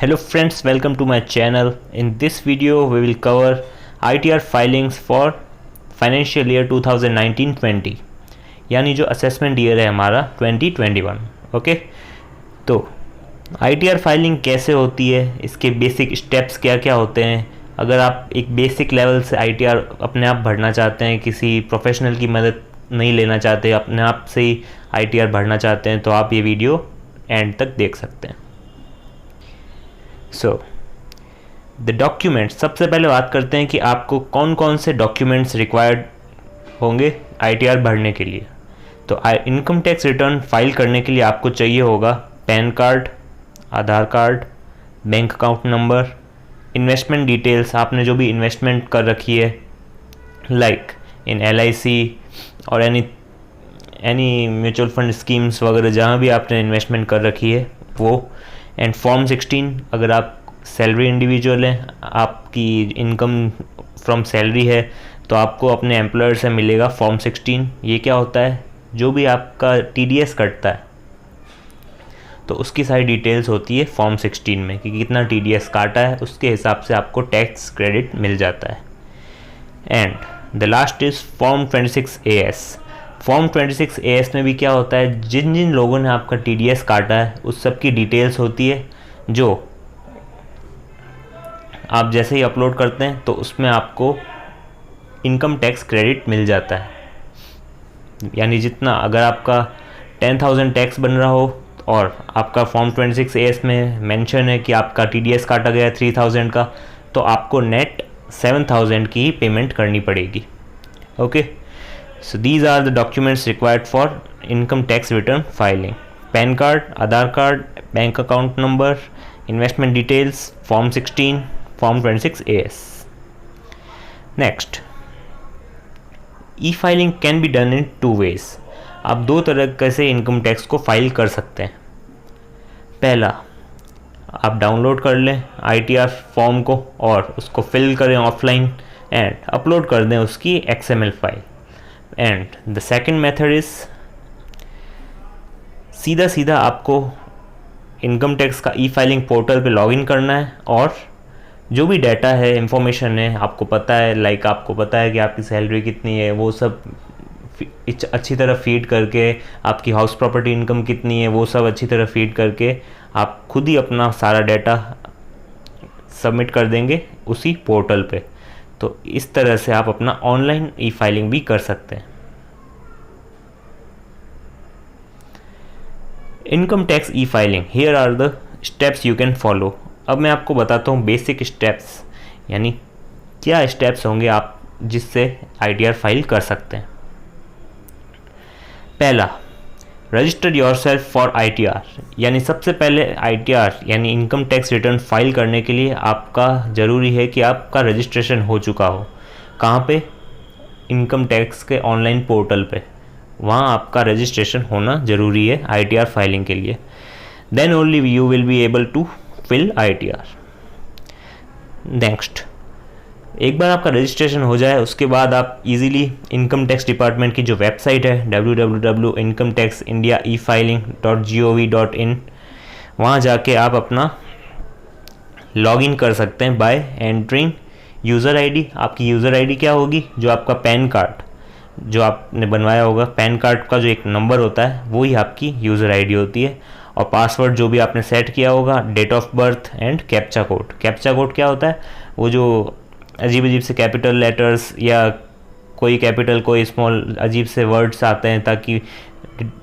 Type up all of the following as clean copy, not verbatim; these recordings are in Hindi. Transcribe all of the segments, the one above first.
Hello friends, welcome to my channel. In this video we will cover ITR filings for financial year 2019-20 यानी जो असेसमेंट ईयर है हमारा 2021। ओके, तो ITR फाइलिंग कैसे होती है, इसके बेसिक स्टेप्स क्या क्या होते हैं। अगर आप एक बेसिक लेवल से ITR अपने आप भरना चाहते हैं, किसी प्रोफेशनल की मदद नहीं लेना चाहते, अपने आप से ही ITR भरना चाहते हैं, तो आप ये वीडियो एंड तक देख सकते हैं। सो द डॉक्यूमेंट्स, सबसे पहले बात करते हैं कि आपको कौन कौन से डॉक्यूमेंट्स रिक्वायर्ड होंगे ITR भरने के लिए। तो इनकम टैक्स रिटर्न फाइल करने के लिए आपको चाहिए होगा PAN card, Aadhaar card, bank account number, investment details, आपने जो भी इन्वेस्टमेंट कर रखी है लाइक इन LIC और एनी म्यूचुअल फंड स्कीम्स वगैरह, जहाँ भी आपने इन्वेस्टमेंट कर रखी है वो, एंड फॉर्म 16 अगर आप सैलरी इंडिविजुअल हैं, आपकी इनकम फ्रॉम सैलरी है, तो आपको अपने एम्प्लॉयर से मिलेगा फॉर्म 16। ये क्या होता है, जो भी आपका TDS कटता है तो उसकी सारी डिटेल्स होती है फॉर्म 16 में कि कितना TDS काटा है, उसके हिसाब से आपको टैक्स क्रेडिट मिल जाता है। And the last is form 26AS। Form 26AS में भी क्या होता है, जिन जिन लोगों ने आपका TDS काटा है उस सब की डिटेल्स होती है, जो आप जैसे ही अपलोड करते हैं तो उसमें आपको इनकम टैक्स क्रेडिट मिल जाता है। यानी जितना, अगर आपका 10,000 टैक्स बन रहा हो और आपका फॉर्म 26AS में मेंशन है कि आपका TDS काटा गया 3,000 का, तो आपको नेट 7,000 की ही पेमेंट करनी पड़ेगी। Okay, so these are the documents required for income tax return filing: pan card, Aadhaar card, bank account number, investment details, form 16, form 26AS। Next, E filing can be done in 2 ways। आप दो तरह से इनकम टैक्स को फाइल कर सकते हैं। पहला, आप डाउनलोड कर लें ITR फॉर्म को और उसको फिल करें ऑफलाइन एंड अपलोड कर दें उसकी XML file. And the second method is, सीधा आपको इनकम टैक्स का ई-फाइलिंग पोर्टल पे लॉगिन करना है और जो भी डाटा है, इंफॉर्मेशन है, आपको पता है, लाइक आपको पता है कि आपकी सैलरी कितनी है, वो सब अच्छी तरह फीड करके, आपकी हाउस प्रॉपर्टी इनकम कितनी है, वो सब अच्छी तरह फीड करके आप खुद ही अपना सारा डाटा सबमिट कर देंगे उसी पोर्टल पे। तो इस तरह से आप अपना ऑनलाइन ई-फाइलिंग भी कर सकते हैं। Income tax e filing, here are the steps you can follow. अब मैं आपको बताता हूँ बेसिक स्टेप्स, यानी क्या स्टेप्स होंगे आप जिससे ITR फाइल कर सकते हैं। पहला, रजिस्टर योरसेल्फ फॉर ITR, यानी सबसे पहले ITR यानी इनकम टैक्स रिटर्न फाइल करने के लिए आपका ज़रूरी है कि आपका रजिस्ट्रेशन हो चुका हो। कहाँ पे? इनकम टैक्स के ऑनलाइन पोर्टल पे, वहाँ आपका रजिस्ट्रेशन होना ज़रूरी है ITR फाइलिंग के लिए। Then only you will be able to fill ITR। Next, एक बार आपका रजिस्ट्रेशन हो जाए उसके बाद आप इजीली इनकम टैक्स डिपार्टमेंट की जो वेबसाइट है www.incometaxindiaefiling.gov.in, वहाँ जाके आप अपना लॉगिन कर सकते हैं बाय एंटरिंग यूज़र ID। आपकी यूज़र ID क्या होगी? जो आपका पैन कार्ड जो आपने बनवाया होगा, पैन कार्ड का जो एक नंबर होता है वो ही आपकी यूज़र ID होती है, और पासवर्ड जो भी आपने सेट किया होगा, date of birth and captcha code. Captcha code क्या होता है? वो जो अजीब से कैपिटल लेटर्स या कोई कैपिटल कोई स्मॉल अजीब से वर्ड्स आते हैं, ताकि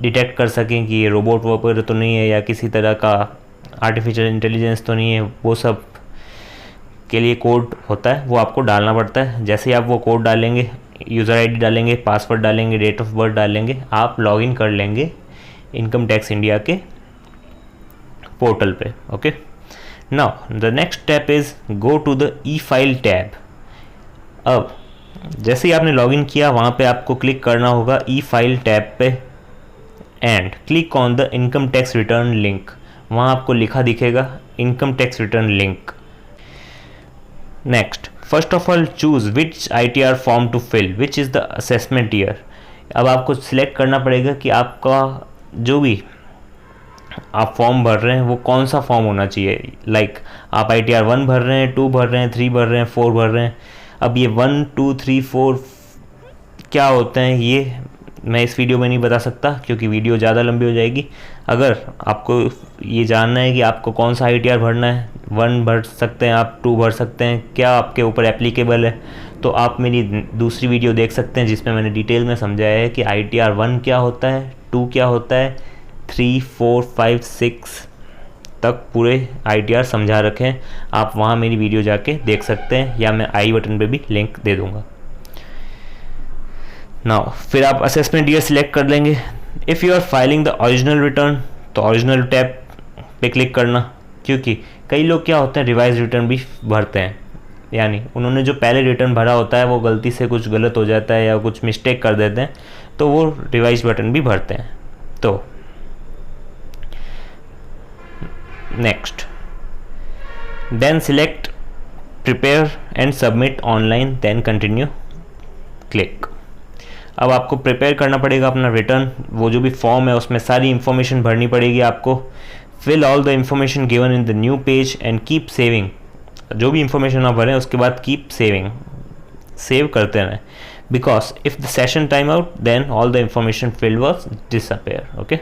डिटेक्ट कर सकें कि ये रोबोट वगैरह तो नहीं है या किसी तरह का आर्टिफिशियल इंटेलिजेंस तो नहीं है। वो सब के लिए कोड होता है, वो आपको डालना पड़ता है। जैसे ही आप वो कोड डालेंगे, यूज़र ID डालेंगे, पासवर्ड डालेंगे, डेट ऑफ बर्थ डालेंगे, आप लॉगिन कर लेंगे इनकम टैक्स इंडिया के पोर्टल पे। Okay, now the next step is go to the e file tab. अब जैसे ही आपने लॉगिन किया, वहाँ पे आपको क्लिक करना होगा ई-फाइल टैब पे and click on the income tax return link. वहाँ आपको लिखा दिखेगा income tax return link. Next, first of all choose which ITR form to fill, which is the assessment year. अब आपको सिलेक्ट करना पड़ेगा कि आपका जो भी आप फॉर्म भर रहे हैं वो कौन सा फॉर्म होना चाहिए। लाइक आप ITR 1 भर रहे हैं, 2 भर रहे हैं, 3 भर रहे हैं, 4 भर रहे हैं। अब ये 1 2 3 4 क्या होते हैं ये मैं इस वीडियो में नहीं बता सकता क्योंकि वीडियो ज़्यादा लंबी हो जाएगी। अगर आपको ये जानना है कि आपको कौन सा ITR भरना है, 1 भर सकते हैं आप, 2 भर सकते हैं, क्या आपके ऊपर एप्लीकेबल है, तो आप मेरी दूसरी वीडियो देख सकते हैं जिसमें मैंने डिटेल में समझाया है कि ITR 1 क्या होता है, 2 क्या होता है, 3 4 5 6 तक पूरे ITR समझा रखे हैं। आप वहाँ मेरी वीडियो जाके देख सकते हैं या मैं आई बटन पे भी लिंक दे दूँगा। नाउ फिर आप असेसमेंट ईयर सिलेक्ट कर लेंगे। If you are filing the original return तो ओरिजिनल टैब पे क्लिक करना, क्योंकि कई लोग क्या होते हैं रिवाइज रिटर्न भी भरते हैं, यानी उन्होंने जो पहले रिटर्न भरा होता है वो गलती से कुछ गलत हो जाता है या कुछ मिस्टेक कर देते हैं तो वो रिवाइज बटन भी भरते हैं। तो next then select prepare and submit online then continue click. अब आपको प्रिपेयर करना पड़ेगा अपना रिटर्न, वो जो भी फॉर्म है उसमें सारी इन्फॉर्मेशन भरनी पड़ेगी आपको। Fill all the information given in the new page and keep saving. जो भी इंफॉर्मेशन आप भरें उसके बाद कीप सेविंग, सेव करते रहें, because if the session time out then all the information filled was disappear. Okay,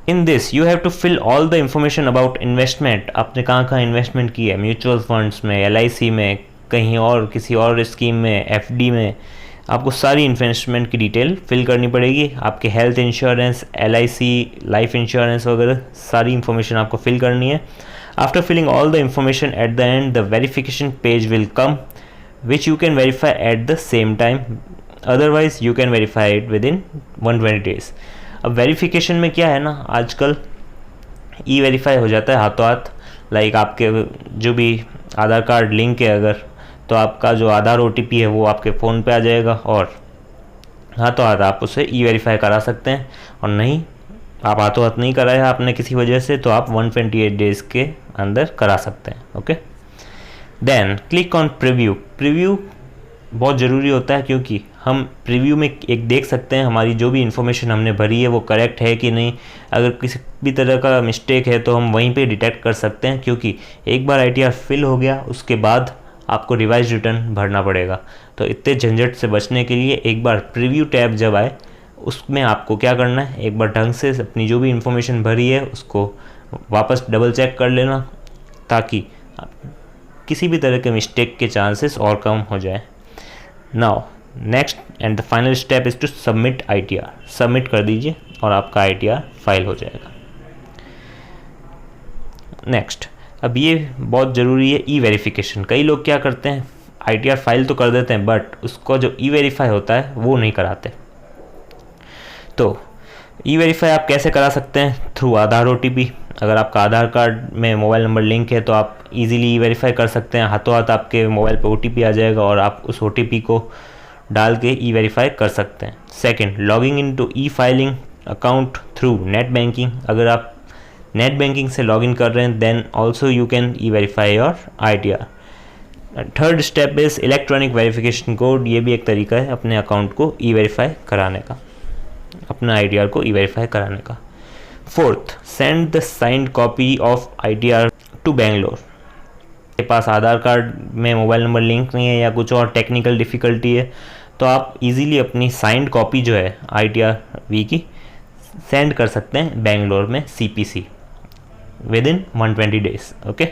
in this you have to fill all the information about investment. आपने कहाँ कहाँ इन्वेस्टमेंट की है, म्यूचुअल फंड्स में, LIC में, कहीं और किसी और स्कीम में, FD में, आपको सारी इन्वेस्टमेंट की डिटेल फिल करनी पड़ेगी। आपके health insurance, LIC, life insurance वगैरह सारी इंफॉर्मेशन आपको फिल करनी है। After filling all the information at the end the verification page will come which you can verify at the same time, otherwise you can verify it with in 120 days. अब वेरिफिकेशन में क्या है ना, आजकल E-वेरीफाई हो जाता है हाथों हाथ। लाइक आपके जो भी आधार कार्ड लिंक है अगर, तो आपका जो आधार OTP है वो आपके फ़ोन पे आ जाएगा और हाथों हाथ आप उसे E-वेरीफाई करा सकते हैं। और नहीं, आप हाथों हाथ नहीं कराया आपने किसी वजह से, तो आप 128 डेज़ के अंदर करा सकते हैं। Okay, then click on preview. Preview बहुत ज़रूरी होता है क्योंकि हम प्रीव्यू में एक देख सकते हैं हमारी जो भी इन्फॉर्मेशन हमने भरी है वो करेक्ट है कि नहीं। अगर किसी भी तरह का मिस्टेक है तो हम वहीं पे डिटेक्ट कर सकते हैं, क्योंकि एक बार ITR फिल हो गया उसके बाद आपको रिवाइज रिटर्न भरना पड़ेगा। तो इतने झंझट से बचने के लिए एक बार प्रीव्यू टैब जब आए उसमें आपको क्या करना है, एक बार ढंग से अपनी जो भी इन्फॉर्मेशन भरी है उसको वापस डबल चेक कर लेना, ताकि किसी भी तरह के मिस्टेक के चांसेस और कम हो जाए। Now next and the final step is to submit ITR। Submit कर दीजिए और आपका ITR फाइल हो जाएगा। नेक्स्ट, अब ये बहुत ज़रूरी है E-वेरिफिकेशन। कई लोग क्या करते हैं ITR फाइल तो कर देते हैं बट उसको जो E-वेरीफाई होता है वो नहीं कराते। तो E-वेरीफाई आप कैसे करा सकते हैं, थ्रू आधार OTP। अगर आपका आधार कार्ड में मोबाइल नंबर लिंक है तो आप इजीली E-वेरीफाई कर सकते हैं। हाथों हाथ आपके मोबाइल पे OTP आ जाएगा और आप उस OTP को डाल के E-वेरीफाई कर सकते हैं। Second, logging into e filing account through net banking. अगर आप नेट बैंकिंग से लॉगिन कर रहे हैं then also you can e verify your ITR। Third step is electronic verification code. ये भी एक तरीका है अपने अकाउंट को E-वेरीफाई कराने का, अपना ITR को E-वेरीफाई कराने का। Fourth, send the signed copy of ITR to Bangalore. के पास आधार कार्ड में मोबाइल नंबर लिंक नहीं है या कुछ और टेक्निकल डिफ़िकल्टी है तो आप इजीली अपनी साइंड कॉपी जो है ITR-V की सेंड कर सकते हैं बेंगलोर में CPC with in 120 days. Okay,